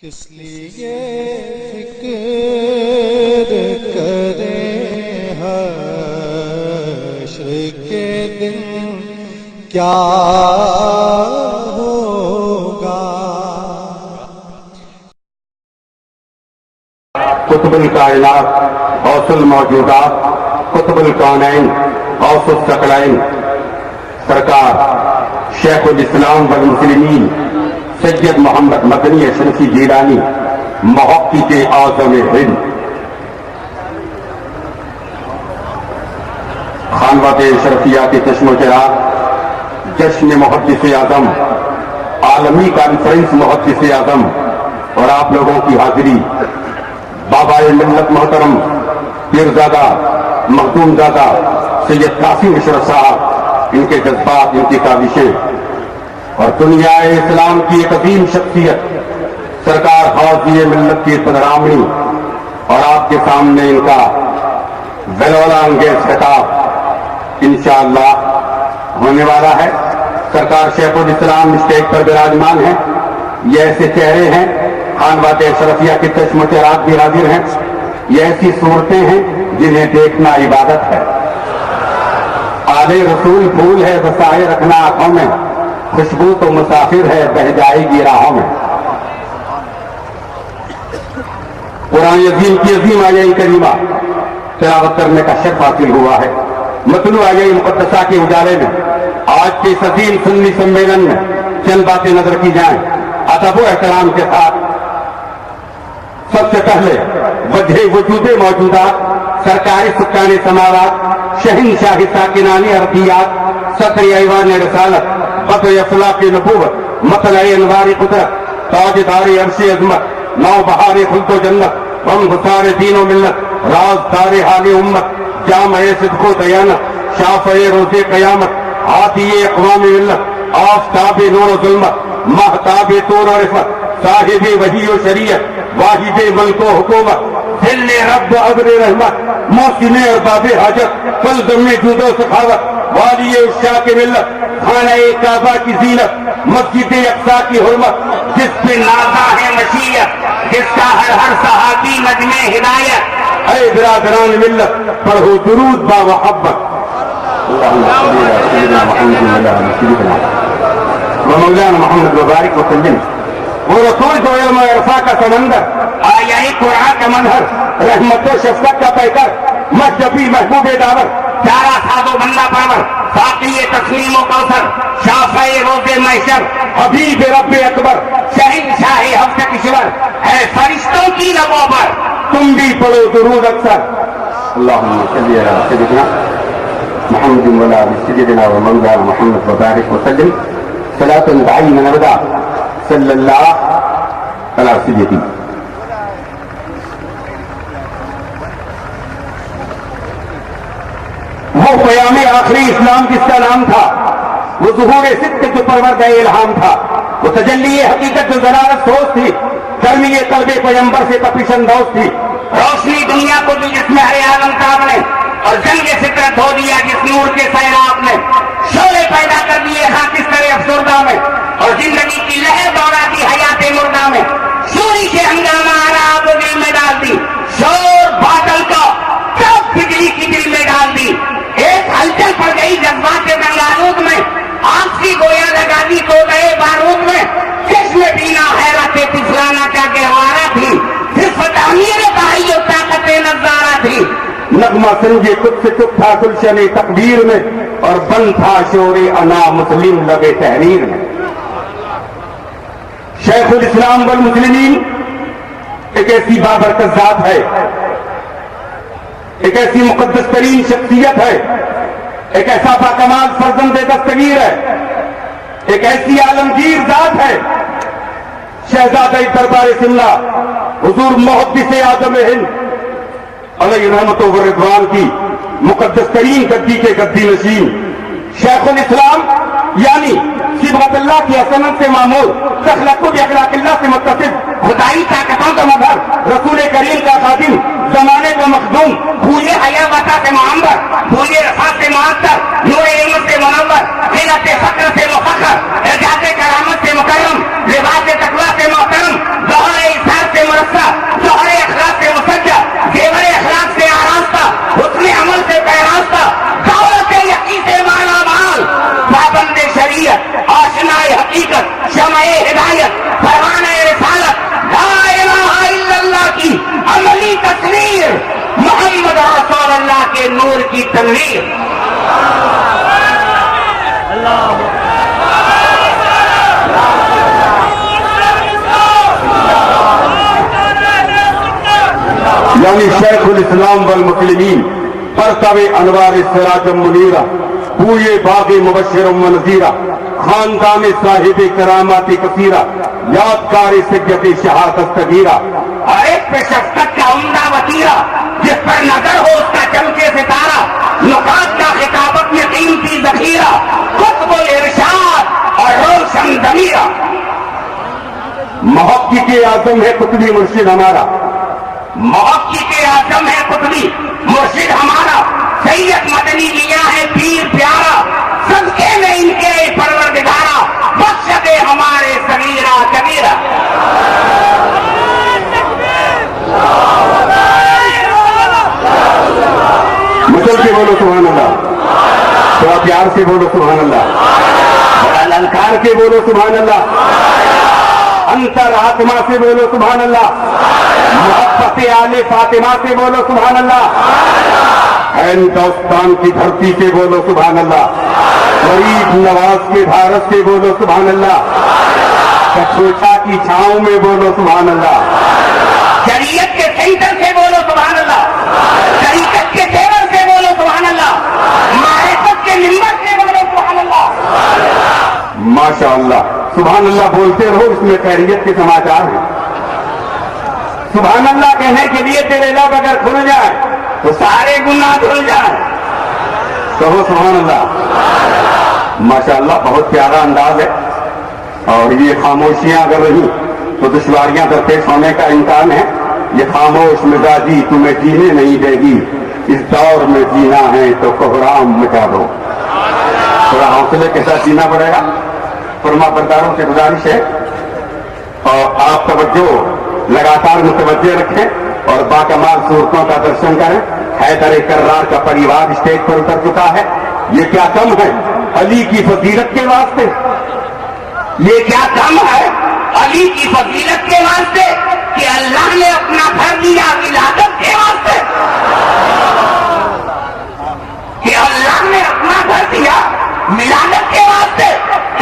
کس لیے فکر کریں حشر کے دن کیا ہوگا۔ قطب الکائنات غوث الموجودات قطب الکونین غوث الثقلین سرکار شیخ الاسلام والمسلمین سید محمد مدنی اشرفی جیلانی محقق اعظم ہند خانواد اشرفیہ کے چشم و چراغ جشن محدث اعظم عالمی کانفرنس محدث اعظم اور آپ لوگوں کی حاضری بابا ملت محترم پیرزادہ مخدوم زادہ سید قاسم اشرف صاحب، ان کے جذبات، ان کی کاوشیں اور دنیا اسلام کی ایک عظیم شخصیت سرکار غازی ملت کی پدرامنی اور آپ کے سامنے ان کا ولولہ انگیز خطاب انشاءاللہ ہونے والا ہے۔ سرکار شیخ الاسلام اسٹیج پر براجمان ہیں، یہ ایسے چہرے ہیں، خانواد اشرفیہ کے چشم و چراغ بھی حاضر ہیں، یہ ایسی صورتیں ہیں جنہیں دیکھنا عبادت ہے۔ آل رسول پھول ہے وسائے رکھنا آنکھوں میں، خوشبو تو مسافر ہے بہ جائے گی راہوں میں۔ قرآن عظیم کی عظیم آیہ کریمہ تلاوت کرنے کا شرف حاصل ہوا ہے۔ متلو آیہ مقدسہ کے اجالے میں آج کے اس عظیم سنی سمیلن میں چند باتیں نظر کی جائیں ادب و احترام کے ساتھ۔ سب سے پہلے وجہ وجود موجودات سرکاری سکان سماوات شہنشاہ ساکنان ارضیات صدر ایوان رسالت بدر افلاق نبوت مطلع انوار قدرت تاجدار عرش عظمت نو بہار خلد و جنت غم گسار دین و ملت رازدار حال امت جامع صدق و دیانت شافع روز قیامت ہاتھی اقوام ملت آفتاب نور و ظلمت مہتاب طور و رفت صاحب وحی و شریعت واحد ملک و حکومت ذل رب و ابر رحمت محسن ارباب حاجت فلزم جود و سخاوت والی عشاق ملت خانہ کعبہ کی زینت مسجد اقصی کی حرمت جس پہ نازا ہے مشیت جس کا ہر ہر صحابی نجم ہدایت۔ اے برادران ملت پڑھو درود با محبت اللہم صلی علی سیدنا محمد و مولانا محمد وبارک وسلم۔ وہ رسول جو علم و عرفا کا سمندر، آیا قرآن کا منہر، رحمت و شفقت کا پیکر، مذہبی محبوب داور، چارہ ساد و بندہ پرور، ساقی تسلیم و کوثر، شافع روز محشر، حبیب رب اکبر، شہنشاہ حفظ کشور، ہے فرشتوں کی لبوں پر تم بھی پڑھو درود اکثر۔ اللہم صلی علی سیدنا محمد و علی سیدنا و مولانا محمد وبارک وسلم صلاۃ دائما ابدا صلی اللہ علی سیدی۔ وہ قیام آخری اسلام جس کا نام تھا، وہ ظہور صدق جو پرورد الہام تھا، وہ تجلی حقیقت جو ضرارت سوز تھی، گرمی قلب پیمبر سے تپش اندوز تھی، روشنی دنیا کو جو جس میں ہر عالم تاب نے اور جنگ فطرت ہو دیا جس نور کے سیراب نے، شعلے پیدا کر دیے خاکستر افسردہ میں اور زندگی کی لہر دوڑا دی حیات مردہ میں، شوری سے ہنگامہ آرا کو دل میں ڈال دی، شور بادل کا تب بجلی کی دل میں ڈال دی، ایک ہلچل پڑ گئی جذبات کے گنگالود میں، آنکھ کی گویا لگا دی تو گئے بارود میں، چشم بینا حیرت تفلانہ کا گہوارہ تھی، صرف تعمیر بھائی اور طاقت نظارہ تھی، نغمہ سنجے خود سے چپ تھا گلشن تقدیر میں اور بند تھا شور انا مسلم لبے تحریر میں۔ شیخ الاسلام والمسلمین ایک ایسی بابرکت ذات ہے، ایک ایسی مقدس ترین شخصیت ہے، ایک ایسا باکمال فرزند دستگیر ہے، ایک ایسی عالمگیر ذات ہے، شہزادہ دربار سملہ حضور محدث اعظم ہند علیہ رحمت و رضوان کی مقدس ترین گدی کے گدی نشین شیخ الاسلام یعنی صبغت اللہ کی حسنت سے معمول، تخلق باخلاق اللہ سے متصف، خدائی طاقتوں کا مظہر، رسول کریم کا خادم، زمانے کا مخدوم، بھولے حیا وطا سے معمر، بھولے رفا سے معطر، نور علم سے منور، حیرت فقر سے مفخر، اعجاز کرامت سے مکرم، لباس تقویٰ سے محترم، ظہر ہدایت، فرمان رسالت، لا الہ الا اللہ کی عملی تصویر، محمد رسول اللہ کے نور کی تنویر۔ یعنی شیخ الاسلام والمسلمین، پرتو انوار سراج منیرہ، بوئے باغ مبشر و نذیرہ، خاندان صاحب کرامات کثیرہ، یادگار سید شہادت صغیرہ، اور ایک پہ شفقت کا عمدہ وطیرہ، جس پر نظر ہو اس کا چمکے ستارہ، نکات کا خطابت میں قیمتی ذخیرہ، قطب الارشاد اور روشن ضمیرہ۔ محقق اعظم ہے قطبی مرشد ہمارا، محقق اعظم ہے قطبی مرشد ہمارا، سید مدنی لیا ہے پیر پیارا، صدقے میں ان کے پروردگارا، بخش دے ہمارے صغیرہ کبیرہ۔ مچل کے بولو سبحان اللہ، تھوڑا پیار سے بولو سبحان اللہ، بڑا للکار کے بولو سبحان اللہ، انتر آتما سے بولو سبحان اللہ، محبت آل فاطمہ سے بولو سبحان اللہ، ہندوستان کی دھرتی سے بولو سبحان اللہ، غریب نواز کے بھارت سے بولو سبحان اللہ، کچھوچا کی چھاؤں میں بولو سبحان اللہ، شریعت کے سینٹر سے بولو سبحان اللہ، طریقت کے تیور سے بولو سبحان اللہ، معرفت کے نمبر سے بولو سبحان اللہ۔ ماشاء اللہ، سبحان اللہ بولتے رہو، اس میں خیریت کے سماچار ہیں۔ سبحان اللہ کہنے کے لیے تیرے لب اگر کھل جائے تو سارے گناہ دھل جائیں، کہو سبحان اللہ۔ ماشاء اللہ بہت پیارا انداز ہے، اور یہ خاموشیاں اگر رہی تو دشواریاں درپیش ہونے کا امکان ہے۔ یہ خاموش مزاجی تمہیں جینے نہیں دے گی، اس دور میں جینا ہے تو کوہرام مٹا دو۔ تھوڑا حوصلے کے ساتھ جینا پڑے گا۔ فرما برداروں سے گزارش ہے اور آپ توجہ لگاتار متوجہ رکھیں اور باکمال صورتوں کا درشن کریں۔ حیدر کرار کا پریوار اسٹیج پر اتر چکا ہے۔ یہ کیا کم ہے علی کی فضیلت کے واسطے، یہ کیا کم ہے علی کی فضیلت کے واسطے کہ اللہ نے اپنا گھر دیا ولادت کے واسطے، کہ اللہ نے اپنا گھر دیا ولادت کے واسطے۔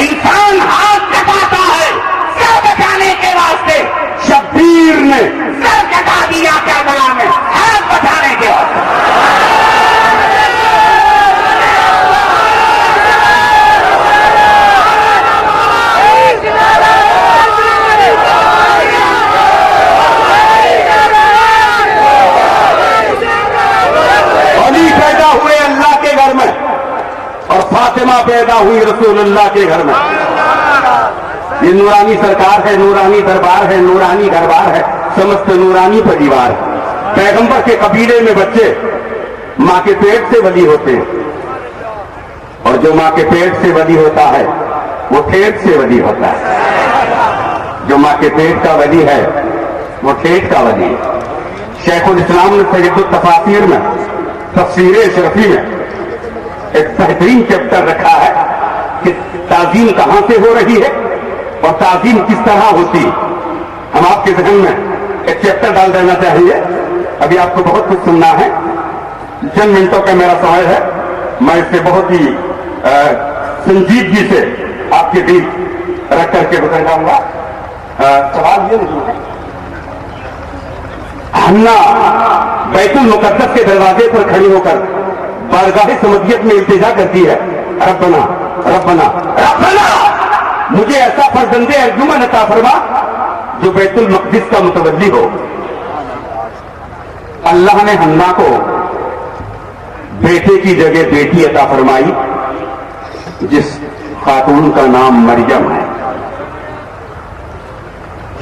انسان ہاتھ کٹاتا ہے سر بچانے کے واسطے، شبیر نے سر کٹا دیا کربلا میں ہاتھ بچانے کے واسطے۔ علی پیدا ہوئے اللہ کے گھر میں اور فاطمہ پیدا ہوئی رسول اللہ کے گھر میں۔ یہ نورانی سرکار ہے، نورانی دربار ہے، نورانی دربار ہے، سمست نورانی پریوار ہے۔ پیغمبر کے قبیلے میں بچے ماں کے پیٹ سے ولی ہوتے ہیں، اور جو ماں کے پیٹ سے ولی ہوتا ہے وہ ٹھیٹ سے ولی ہوتا ہے۔ جو ماں کے پیٹ کا ولی ہے وہ ٹھیٹ کا ولی ہے۔ شیخ الاسلام نے سید التفاسیر میں تفسیر اشرفی میں ایک بہترین چیپٹر رکھا ہے کہ تعظیم کہاں سے ہو رہی ہے اور تعظیم کس طرح ہوتی ہے۔ ہم آپ کے ذہن میں ایک چیپٹر ڈال دینا چاہیے۔ ابھی آپ کو بہت کچھ سننا ہے، چند منٹوں کا میرا سوال ہے، میں اس سے بہت ہی سنجیدگی سے آپ کے بیچ رکھ کر کے گزر جاؤں گا۔ سوال یہ نہیں ہے، حنا بیت المقدس کے دروازے پر کھڑی ہو کر بارگاہ سمدیت میں التجا کرتی ہے، ربنا ربنا ربنا مجھے ایسا فرزند ارجمن عطا فرما جو بیت المقدس کا متولی ہو۔ اللہ نے حنا کو بیٹے کی جگہ بیٹی عطا فرمائی، جس خاتون کا نام مریم ہے۔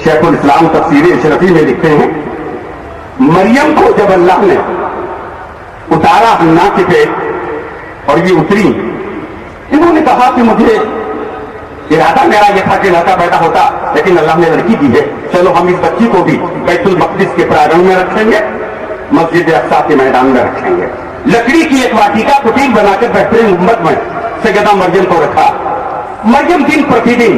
شیخ الاسلام تفسیر اشرفی میں لکھتے ہیں، مریم کو جب اللہ نے اتارا حنا کے پیٹ اور یہ اتری، انہوں نے کہا کہ مجھے ارادہ میرا یہ تھا کہ لڑکا پیدا ہوتا، لیکن اللہ نے لڑکی دی ہے، چلو ہم اس بچی کو بھی بیت المقدس کے پرانگن میں رکھیں گے، مسجد اقصی کے میدان میں رکھیں گے۔ لکڑی کی ایک واٹیکا کٹیل بنا کر بہترین امت میں سیدہ مریم کو رکھا۔ مریم دن پرتی دن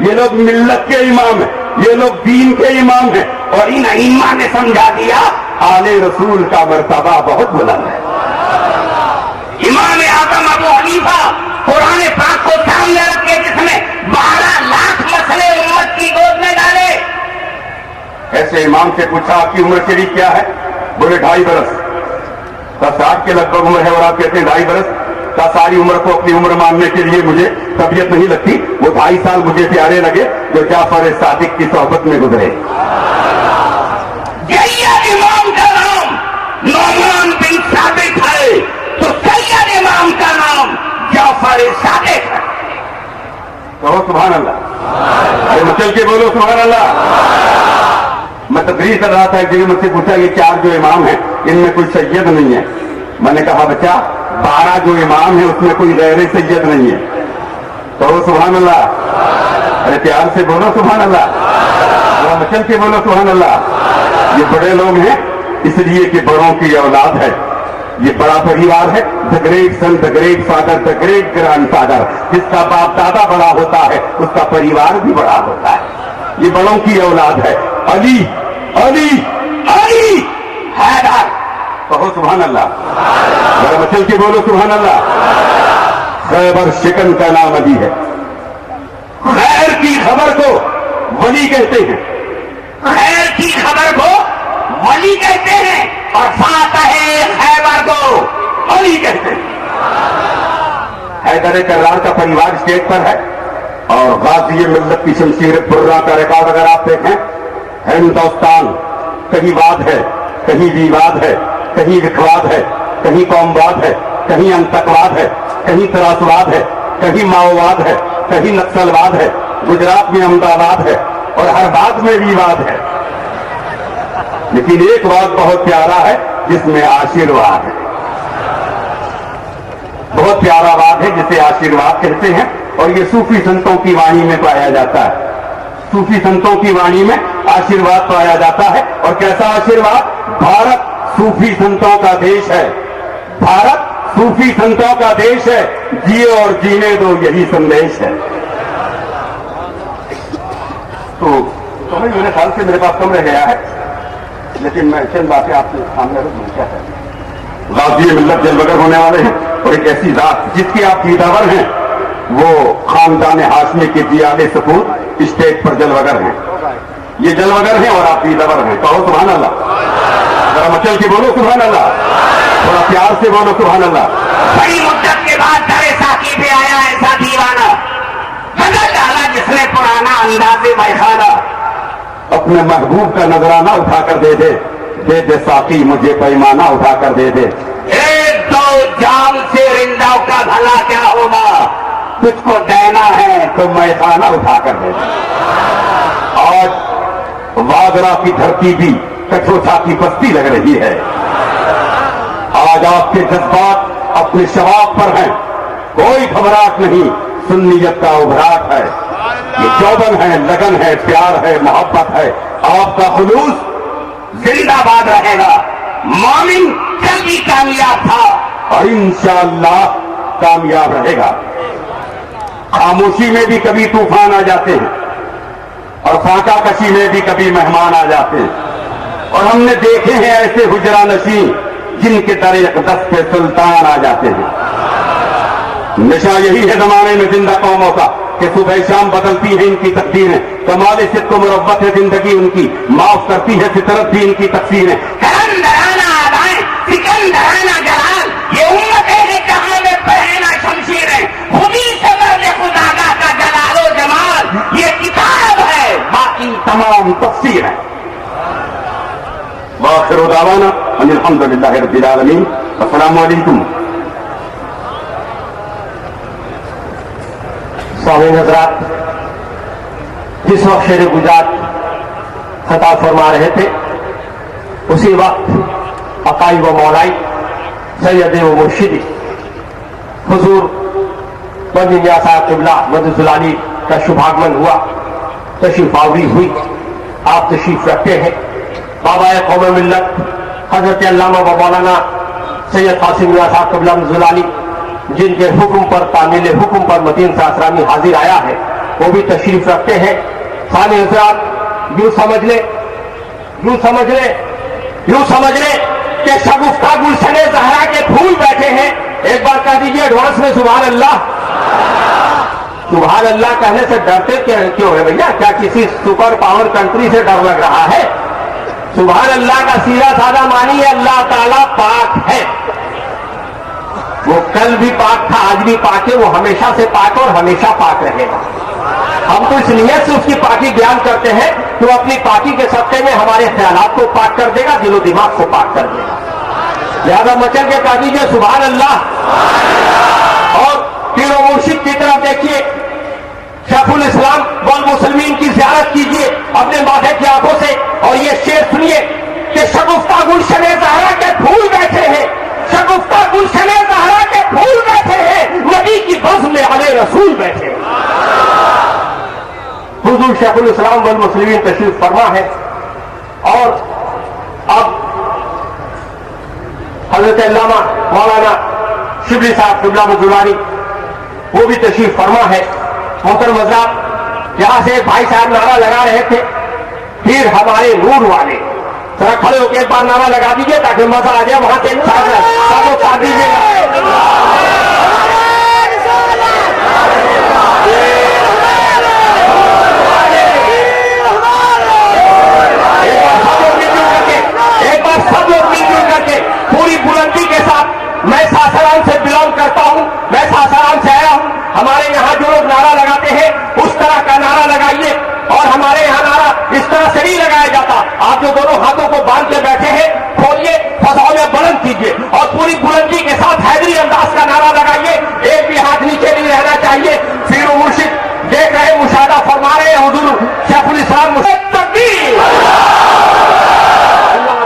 یہ لوگ ملت کے امام ہیں، یہ لوگ دین کے امام ہیں، اور ان ائمہ نے سمجھا دیا آل رسول کا مرتبہ بہت بلند ہے۔ امام اعظم ابو حنیفہ قرآن پاک کو سامنے رکھ کے جس نے 12 لاکھ مسئلے امت کی گود میں ڈالے، ایسے امام سے پوچھا آپ کی عمر شریف کیا ہے؟ بولے 2.5 برس۔ 60 کے لگ بھگ عمر ہے اور آپ کہتے ہیں 2.5 برس؟ کا ساری عمر کو اپنی عمر ماننے کے لیے مجھے طبیعت نہیں لگتی، وہ 2.5 سال مجھے پیارے لگے جو جعفر صادق کی صحبت میں گزرے۔ سید امام کا نام نعمان بن ثابت ہے تو سید امام کا نام جعفر صادق ہے۔ کہو سبحان اللہ، ارے مچل کے بولو سبحان اللہ۔ میں تقریر کر رہا تھا، ایک جگہ مجھ سے پوچھا یہ 4 جو امام ہیں ان میں کوئی سید نہیں ہے؟ میں نے کہا بچہ 12 جو امام ہیں اس میں کوئی غیر سید نہیں ہے۔ کہو سبحان اللہ، ارے پیار سے بولو سبحان اللہ، مچل کے بولو سبحان اللہ۔ یہ بڑے لوگ ہیں اس لیے کہ بڑوں کی اولاد ہے، یہ بڑا پریوار ہے، the great son, the great father, the great grand father, جس کا باپ دادا بڑا ہوتا ہے اس کا پریوار بھی بڑا ہوتا ہے، یہ بڑوں کی اولاد ہے۔ علی علی علی حیدر، کہو سبحان اللہ، ذرا مچل کے بولو سبحان اللہ۔ خیبر شکن کا نام علی ہے، خیر کی خبر کو ولی کہتے ہیں، خیر کی خبر کو ولی کہتے ہیں، اور فاتح خیبر کو علی کہتے ہیں۔ حیدر کرار کا پریوار اسٹیج پر ہے، اور غازی ملت کی شمشیر برہ کا ریکارڈ اگر آپ دیکھیں، ہندوستان کہیں واد ہے، کہیں ویواد ہے، کہیں وکھواد ہے، کہیں قومواد ہے، کہیں انتکواد ہے، کہیں تراسواد ہے، کہیں ماؤواد ہے، کہیں نکسلواد ہے، گجرات میں احمدآباد ہے، اور ہر بات میں ویواد ہے، لیکن ایک واد بہت پیارا ہے جس میں آشیرواد ہے، بہت پیارا واد ہے جسے آشیرواد کہتے ہیں، اور یہ صوفی سنتوں کی وانی میں پایا جاتا ہے، صوفی سنتوں کی وانی میں آشیرواد پایا جاتا ہے۔ اور کیسا آشیرواد؟ بھارت صوفی سنتوں کا دیش ہے، بھارت صوفی سنتوں کا دیش ہے، جیو اور جینے دو یہی سندیش ہے۔ تو میرے خیال سے میرے پاس کم رہ گیا ہے، لیکن میں چند باتیں آپ کے سامنے رکھوں کیا ہے۔ غازی ملت جلوگر ہونے والے ہیں، اور ایک ایسی ذات جس کی آپ دیداور ہیں وہ خاندان ہاشمی کے جیال سپور اسٹیج پر جلوگر ہیں، یہ جلوگر ہیں اور آپ دیداور ہیں، کہو سبحان اللہ، ذرا مچل کے بولو سبحان اللہ، تھوڑا پیار سے بولو سبحان اللہ۔ بڑی مدت کے بعد در ساقی پہ آیا ایسا دیوانہ، بدل ڈالا جس نے پرانا انداز میخانہ، اپنے محبوب کا نذرانہ اٹھا کر دے دے، دے دے ساقی مجھے پیمانہ اٹھا کر دے دے، ایک دو جام سے رنداؤ کا بھلا کیا ہوگا، تجھ کو دینا ہے تو میخانہ اٹھا کر دے دے۔ آج واگرا کی دھرتی بھی کٹھوچا کی بستی لگ رہی ہے، آج آپ کے جذبات اپنے شباب پر ہیں، کوئی گھبراہٹ نہیں، سنیت کا ابھراٹ ہے، یہ چوبن ہے، لگن ہے، پیار ہے، محبت ہے، آپ کا خلوص زندہ باد رہے گا۔ مومن کل بھی کامیاب تھا اور انشاءاللہ کامیاب رہے گا۔ خاموشی میں بھی کبھی طوفان آ جاتے ہیں، اور فاقہ کشی میں بھی کبھی مہمان آ جاتے ہیں، اور ہم نے دیکھے ہیں ایسے حجرہ نشین جن کے در اقدس پہ سلطان آ جاتے ہیں۔ نشہ یہی ہے زمانے میں زندہ قوموں کا کہ صبح شام بدلتی ہے ان کی تقدیریں، کمال صدق و مروت ہے زندگی ان کی، معاف کرتی ہے فطرت بھی ان کی تقسیریں۔ کلندرانہ آدائیں، سکندرانہ جلال، یہ امت ہے جہاں میں پہنا شمشیریں، خودی سے مرد خداگاہ کا جلال و جمال، یہ کتاب ہے باقی تمام تفسیر ہے۔ وآخر دعوانا ان الحمدللہ رب العالمین، السلام علیکم۔ سامعین حضرات، جس وقت شیر گجرات خطاب فرما رہے تھے اسی وقت عقائد و مولائی سید و مرشدی حضور بندی میاں صاحب قبلہ مدد العلی کا شبھاگمن ہوا، تشریف آوری ہوئی، آپ تشریف رکھتے ہیں۔ بابا قوم ملت حضرت علامہ و مولانا سید قاسم میاں صاحب قبلہ مدد العلی جن کے حکم پر تعمیل حکم پر متین ساسرانی حاضر آیا ہے، وہ بھی تشریف رکھتے ہیں. سامعین حضرات یوں سمجھ لیں کہ شگفتہ گلشن زہرا کے پھول بیٹھے ہیں. ایک بار کہہ دیجیے ایڈوانس میں سبحان اللہ. سبحان اللہ کہنے سے ڈرتے کیوں ہے بھیا؟ کیا کسی سپر پاور کنٹری سے ڈر لگ رہا ہے؟ سبحان اللہ کا سیدھا سادہ معنی ہے اللہ تعالیٰ پاک ہے. وہ کل بھی پاک تھا، آج بھی پاک ہے، وہ ہمیشہ سے پاک اور ہمیشہ پاک رہے گا. ہم تو اس نیت سے اس کی پاکی بیان کرتے ہیں کہ وہ اپنی پاکی کے صدقے میں ہمارے خیالات کو پاک کر دے گا، دل و دماغ کو پاک کر دے گا. لہذا مچل کے کہہ دیجیے سبحان اللہ. اور پیر و مرشد کی طرف دیکھیے، شیخ الاسلام والمسلمین کی زیارت کیجیے اپنے ماتھے کی آنکھوں سے اور یہ شعر سنیے کہ شگفتہ گلشن زہرا کے پھول بیٹھے ہیں، شگفتہ گلشن زہرا کے پھول بیٹھے ہیں، نبی کی بزم میں علیہ رسول بیٹھے ہیں. حضور شیخ الاسلام والمسلمین تشریف فرما ہے. اور اب حضرت علامہ مولانا شبلی صاحب قبلہ مدولانی وہ بھی تشریف فرما ہے. محترم حضرات، یہاں سے ایک بھائی صاحب نعرہ لگا رہے تھے، پھر ہمارے نور والے. ذرا کھڑے ہو کے ایک بار نعرہ لگا دیجیے تاکہ مزہ آ جائے. وہاں سے ساتھ دیجیے گا. سب لوگ مل جل کر کے پوری بلندی کے ساتھ، میں ساسرام سے بلانگ کرتا ہوں، میں ساسرام سے آیا ہوں. ہمارے یہاں جو لوگ نعرہ لگاتے ہیں اس طرح کا نعرہ لگائیے. اور ہمارے یہاں نعرہ اس طرح سے نہیں لگایا جاتا. آپ جو دونوں ہاتھوں کو باندھ کے بیٹھے ہیں کھولئے، فضاؤں میں بلند کیجیے اور پوری بلندی کے ساتھ حیدری انداز کا نعرہ لگائیے. ایک بھی ہاتھ نیچے نہیں رہنا چاہیے. پیر و مرشد دیکھ رہے، مشاہدہ فرما رہے ہیں حضور شیخ الاسلام تکبیر.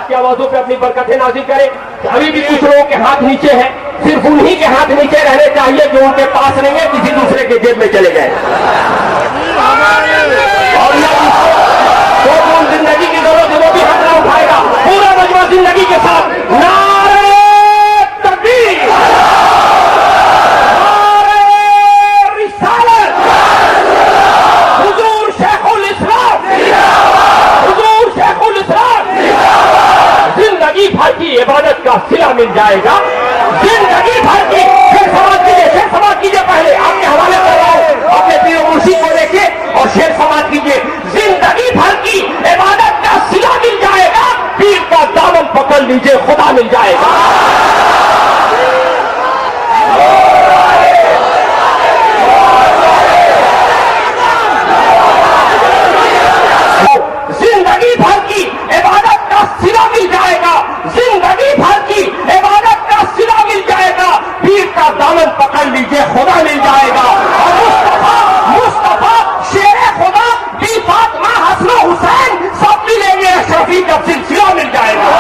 کی آوازوں پہ اپنی برکتیں نازل کرے. ابھی بھی کچھ لوگوں کے ہاتھ نیچے ہیں، صرف انہی کے ہاتھ نیچے رہنے چاہیے جو ان کے پاس نہیں ہے، کسی دوسرے کے جیب میں چلے گئے. اور یہ زندگی کی ضرورت ہے وہ بھی ہاتھ نہ اٹھائے گا. پورا مجمع زندگی کے ساتھ نعرہ تکبیر، نعرہ رسالت، حضور شیخ الاسلام، حضور شیخ الاسلام. زندگی بھر کی عبادت کا صلہ مل جائے گا. زندگی بھر کی شیر سماعت کیجیے پہلے آپ کے حوالے کر رہا ہوں، اپنے پیر و مرشد کو دیکھیے اور شیر سماعت کیجیے. زندگی بھر کی عبادت کا صلہ مل جائے گا، پیر کا دامن پکڑ لیجیے خدا مل جائے گا. زندگی بھر کی عبادت کا صلہ مل جائے گا، زندگی بھر کی عبادت کا صلہ مل جائے گا، پیر کا دامن پکڑ لیجیے خدا مل جائے گا. اور مصطفیٰ شیر خدا بی فاطمہ حسن و حسین سب ملیں گے، اشرفی کا سلسلہ مل جائے گا.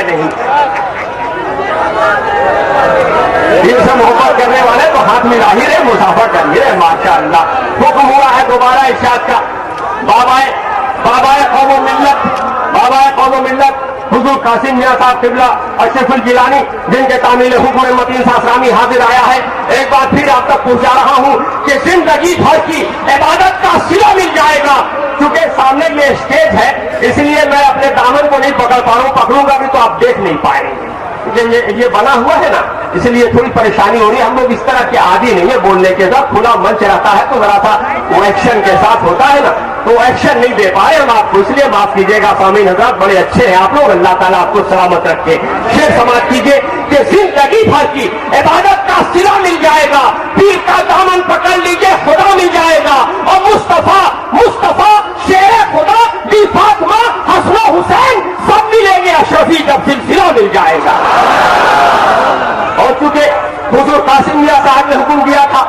نہیں دل سے محبت کرنے والے تو ہاتھ ملا ہی رہے، مسافر کر ہی رہے. ماشاء اللہ. حکم ہو رہا ہے دوبارہ ارشاد کا. بابائے قوم و ملت حضور قاسم میاں صاحب قبلہ اشرف الجیلانی جن کے تعمیل حکم متین ساسرامی حاضر آیا ہے. ایک بار پھر آپ تک پہنچا رہا ہوں کہ زندگی بھر کی عبادت کا صلہ مل جائے گا. چونکہ سامنے یہ اسٹیج ہے اس لیے میں اپنے دامن کو نہیں پکڑ پا رہا ہوں، پکڑوں گا بھی تو آپ دیکھ نہیں پائیں گے. یہ بنا ہوا ہے نا، اس لیے تھوڑی پریشانی ہو رہی ہے. ہم لوگ اس طرح کے عادی نہیں ہے بولنے کے ساتھ. کھلا منچ رہتا ہے تو ذرا سا وہ ایکشن کے ساتھ ہوتا ہے نا، تو ایکشن نہیں دے پائے ہم آپ کو، اس لیے معاف کیجیے گا. سامعین حضرات بڑے اچھے ہیں آپ لوگ، اللہ تعالیٰ آپ کو سلامت رکھے. شیر سماعت کیجیے کہ زندگی بھر کی عبادت کا صلہ مل جائے گا، پیر کا دامن پکڑ لیجیے خدا مل جائے گا. اور مصطفیٰ شیر خدا بی فاطمہ حسن و حسین سب ملیں گے، اشرفی کا سلسلہ مل جائے گا. اور چونکہ حضور قاسم میاں صاحب نے حکم دیا تھا،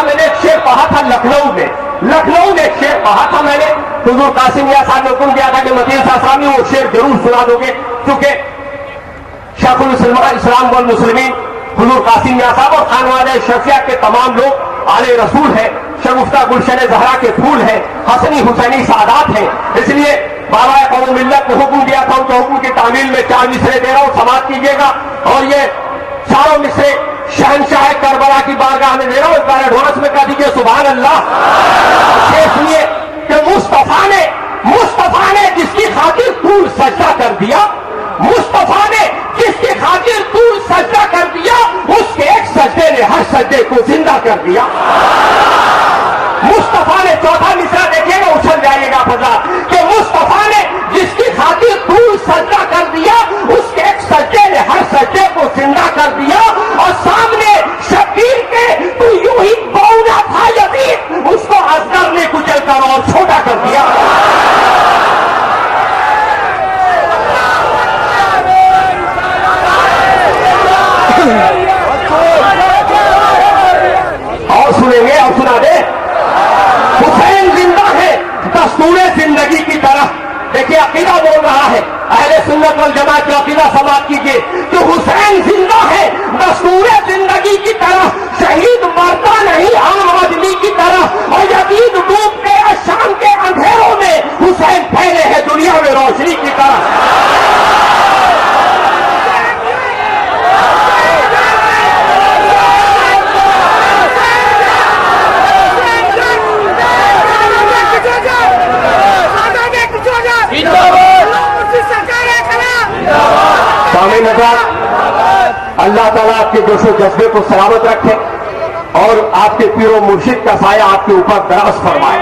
میں نے ایک شعر پڑھا تھا لکھنؤ میں ایک شعر کہا تھا میں نے, حضور قاسم میاں صاحب نے حکم دیا تھا کہ مدین صاحب وہ شعر ضرور سنا دو گے, کیونکہ شیخ الاسلام والمسلمین حضور قاسم میاں صاحب اور خانوادہ شفیع کے تمام لوگ آل رسول ہیں, شگفتہ گلشن زہرا کے پھول ہیں, حسنی حسینی سعادات ہیں. اس لیے بابا قوم ملت نے حکم دیا تھا, ان کے حکم کی تعمیل میں 4 مصرے دے رہا ہوں, سماعت کیجیے گا. اور یہ چاروں مصرے شہنشاہ کربلا کی بارگاہ میں دے رہا ہوں, ایک بار ایڈوانس میں کہہ دیجیے سبحان اللہ. اس لیے کہ مصطفیٰ نے جس کی خاطر طول سجدہ کر دیا, مصطفیٰ نے جس کی خاطر طول سجدہ کر دیا, اس کے ایک سجدے نے ہر سجدے کو زندہ کر دیا. مصطفیٰ نے چوتھا مصرع دیکھیے گا, اچھل جائے گا فضا, کہ مصطفیٰ نے جس کی خاطر طول سجدہ کر دیا, اس کے ایک سجدے نے ہر سجدے کو زندہ کر دیا. اور سامنے شبیر کے تو یوں ہی بونا تھا یزید, اس کو اصغر نے کچل کر اور چھوٹا کر دیا. اور سنیں گے, اور سنا دے, حسین زندہ ہے دستور زندگی کی طرح. دیکھیے عقیدہ بول رہا ہے, اہل سنت والجماعت کا عقیدہ سماعت کیجیے کہ حسین زندہ ہے دستور زندگی کی طرح, شہید مرتا نہیں عام آدمی کی طرح. اور یزید ڈوب کے شام کے اندھیروں میں, حسین پھیلے ہیں دنیا میں روشنی کی طرح. سامعین حضرات, اللہ تعالیٰ آپ کے جوش و جذبے کو سلامت رکھے اور آپ کے پیر و مرشد کا سایہ آپ کے اوپر دراز فرمائے.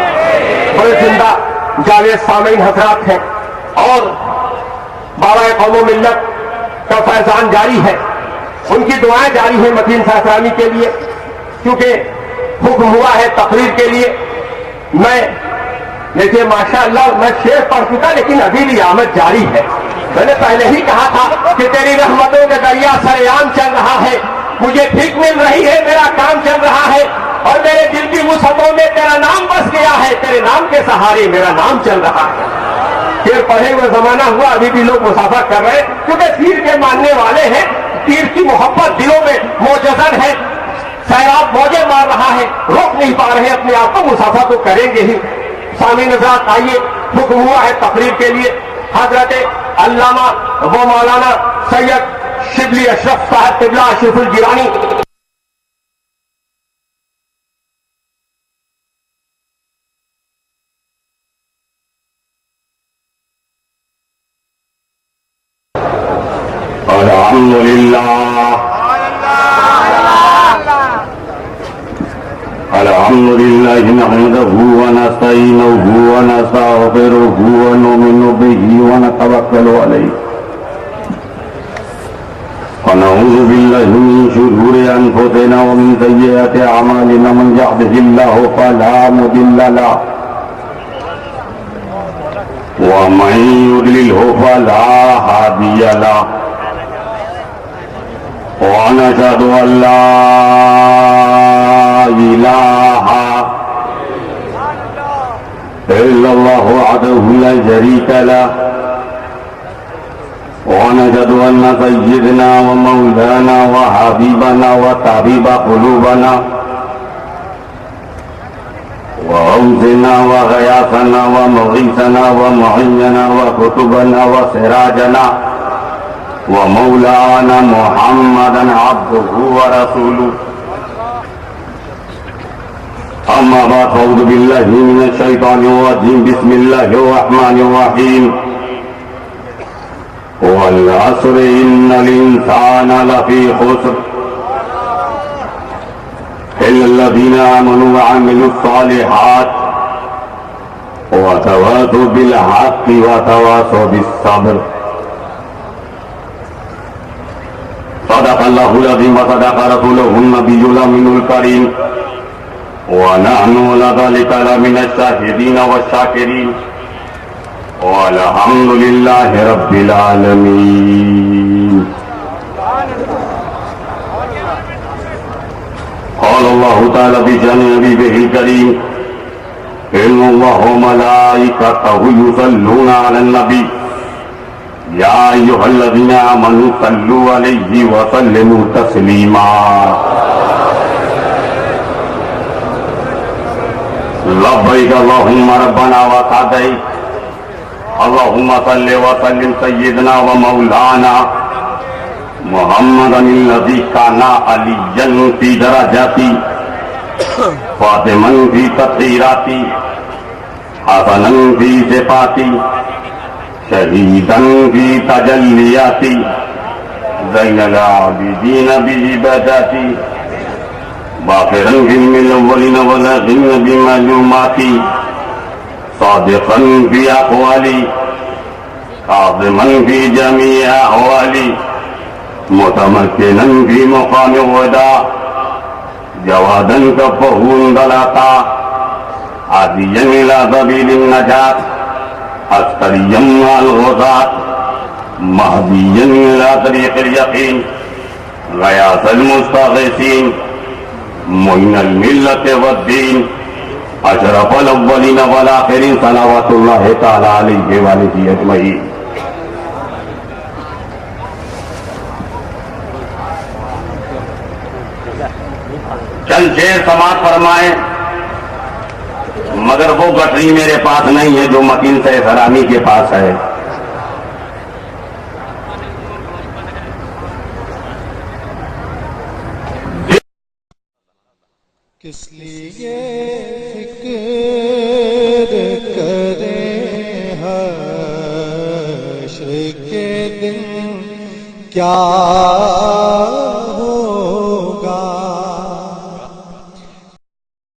بڑے زندہ جاوید سامعین حضرات ہیں اور بابا قوم و ملت کا فیضان جاری ہے, ان کی دعائیں جاری ہیں متین صاحب کے لیے, کیونکہ حکم ہوا ہے تقریر کے لیے. میں دیکھیے ماشاء اللہ میں شعر پڑھ چکا, لیکن ابھی بھی آمد جاری ہے. میں نے پہلے ہی کہا تھا کہ تیری رحمتوں کا دریا سریام چل رہا ہے, مجھے ٹھیک مل رہی ہے, میرا کام چل رہا ہے, اور میرے دل کی وسعتوں میں تیرا نام بس گیا ہے, تیرے نام کے سہارے میرا نام چل رہا ہے. پھر پڑھے ہوئے زمانہ ہوا, ابھی بھی لوگ مسافر کر رہے ہیں, کیونکہ پیر کے ماننے والے ہیں, پیر کی محبت دلوں میں موجزن ہے, سیلاب موجیں مار رہا ہے, روک نہیں پا رہے اپنے آپ کو, مسافر تو کریں گے ہی. سامعین حضرات آئیے, حکم ہوا ہے تقریر کے لیے. حضرت علامہ و مولانا سید شبلی اشرف صاحب قبلہ اشرف الجیلانی الحمد لله نحمده ونستعينه ونستغفره ونؤمن به ونتوكل عليه ونعوذ بالله من شرور أنفسنا ومن سيئات أعمالنا من يهده الله فلا مضل له ومن يضلله فلا هادي له ونشهد أن لا إله إلا الله وحده لا شريك له ونشهد أن سيدنا ومولانا وحبيبنا وطبيب قلوبنا وغوثنا وغياثنا ومغيثنا ومعيننا وكتبنا وسراجنا ومولانا محمدا عبده ورسوله. أما بعد فأعوذ بالله من الشيطان الرجيم. بسم الله الرحمن الرحيم. والعصر إن الإنسان لفي خسر إلا الذين آمنوا وعملوا الصالحات وتواصوا بالحق وتواصوا بالصبر. صدق الله العظيم وصدق رسوله النبي الأمين الكريم ونحن على ذلك لمن الشاهدين والشاكرين والحمد لله رب العالمين. قال الله تعالى في شأن نبيه الكريم ان اللہ وملائکتہ یصلون علی النبی یا ایھا الذین آمنوا صلوا علیہ وسلموا تسلیما لبیک اللہم ربنا وسعدیک اللہم صل وسلم سیدنا و مولانا محمد الذی کان علیٰ فی درجاتی فاطما فی تطہیراتی حسنا فی صفاتی شہیدا فی تجلیاتی زین العابدین بعباداتی باقرا فی الاولین والآخرین بمعلوماتی صادقا فی اقوالی عاظما فی جمیع احوالی متمکنا فی مقام الوداع جوادا کفہ انطلاقا عادیا الى سبیل النجاة عسکریا مع الغزاة مہدیا الى طریق الیقین غیاث المستغیثین معین الملت والدین اشرف الاولین والآخرین صلوات اللہ تعالی علیہ وآلہ اجمعین. چند شعر سماعت فرمائیں مگر وہ گٹری میرے پاس نہیں ہے جو مکین سے حرامی کے پاس ہے. کس لیے فکر کریں حشر کے دن کیا